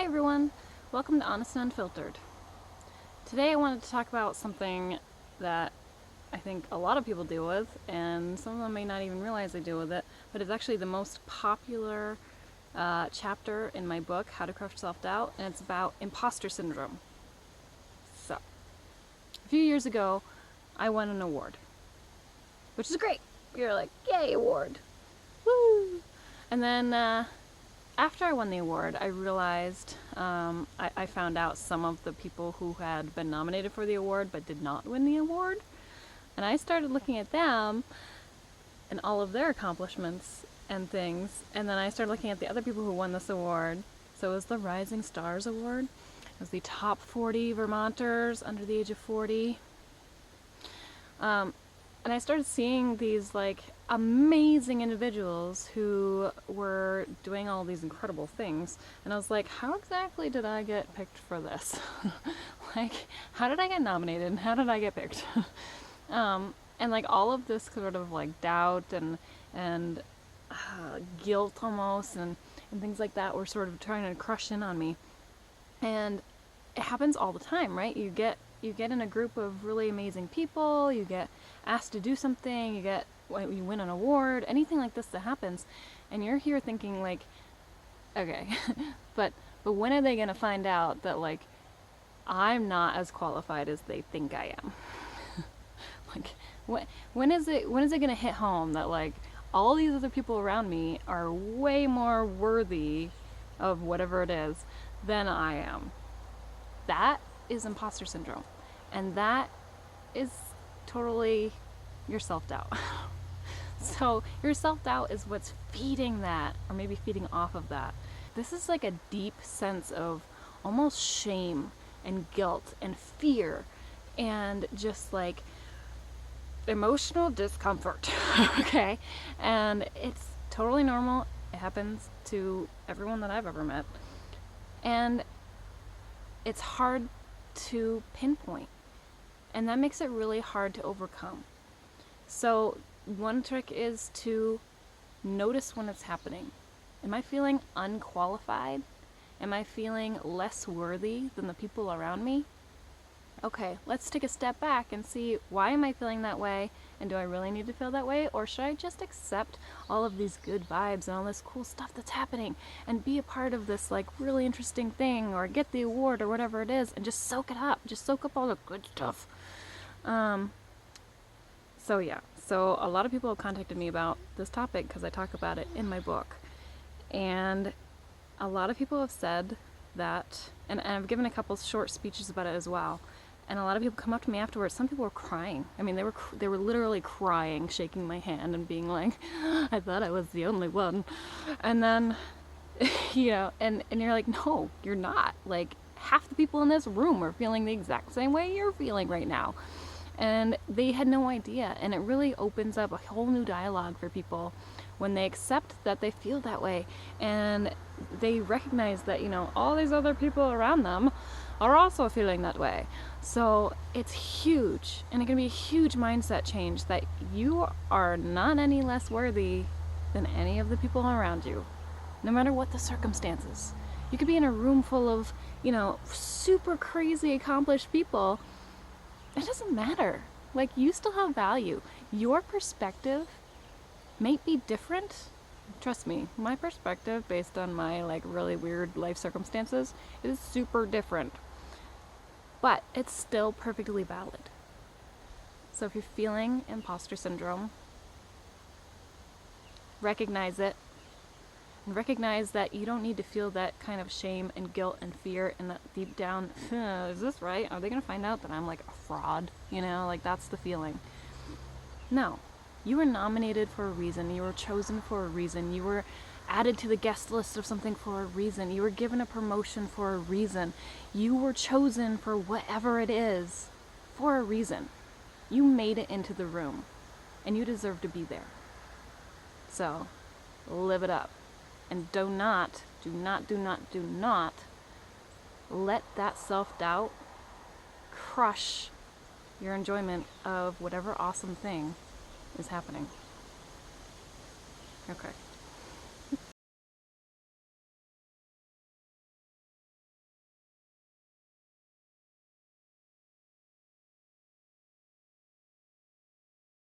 everyone, welcome to Honest and Unfiltered. Today I wanted to talk about something that I think a lot of people deal with, and some of them may not even realize they deal with it, but it's actually the most popular chapter in my book, How to Crush Self-Doubt, and it's about imposter syndrome. So, a few years ago, I won an award, which is great. You're like, yay, award. Woo! And then after I won the award, I realized, I found out some of the people who had been nominated for the award but did not win the award. And I started looking at them and all of their accomplishments and things. And then I started looking at the other people who won this award. So it was the Rising Stars Award. It was the top 40 Vermonters under the age of 40. And I started seeing these like amazing individuals who were doing all these incredible things, and I was like, how exactly did I get picked for this? Like, how did I get nominated and how did I get picked? And like all of this sort of like doubt and guilt almost and things like that were sort of trying to crush in on me. And it happens all the time, right? You get in a group of really amazing people, you get asked to do something, you win an award, anything like this that happens, and you're here thinking like, okay, but when are they gonna find out that like I'm not as qualified as they think I am? Like, when is it gonna hit home that like all these other people around me are way more worthy of whatever it is than I am? That is imposter syndrome, and that is totally your self-doubt. So your self-doubt is what's feeding that, or maybe feeding off of that. This is like a deep sense of almost shame and guilt and fear and just like emotional discomfort. Okay? And it's totally normal. It happens to everyone that I've ever met. And it's hard to pinpoint. And that makes it really hard to overcome. So one trick is to notice when it's happening. Am I feeling unqualified? Am I feeling less worthy than the people around me? Okay, let's take a step back and see, why am I feeling that way? And do I really need to feel that way? Or should I just accept all of these good vibes and all this cool stuff that's happening and be a part of this like really interesting thing, or get the award or whatever it is, and just soak it up. Just soak up all the good stuff. So a lot of people have contacted me about this topic because I talk about it in my book. And a lot of people have said that, and I've given a couple short speeches about it as well, and a lot of people come up to me afterwards. Some people were crying. I mean, they were literally crying, shaking my hand and being like, I thought I was the only one. And then, you know, and you're like, no, you're not. Like, half the people in this room are feeling the exact same way you're feeling right now. And they had no idea. And it really opens up a whole new dialogue for people when they accept that they feel that way, and they recognize that, you know, all these other people around them are also feeling that way. So it's huge, and it can be a huge mindset change that you are not any less worthy than any of the people around you, no matter what the circumstances. You could be in a room full of, you know, super crazy accomplished people. It doesn't matter. Like, you still have value. Your perspective may be different. Trust me, my perspective, based on my like really weird life circumstances, is super different. But it's still perfectly valid. So if you're feeling imposter syndrome, recognize it. And recognize that you don't need to feel that kind of shame and guilt and fear and that deep down, is this right? Are they going to find out that I'm like a fraud? You know, like that's the feeling. No. You were nominated for a reason. You were chosen for a reason. You were added to the guest list of something for a reason. You were given a promotion for a reason. You were chosen for whatever it is for a reason. You made it into the room, and you deserve to be there. So, live it up. And do not let that self-doubt crush your enjoyment of whatever awesome thing is happening. Okay.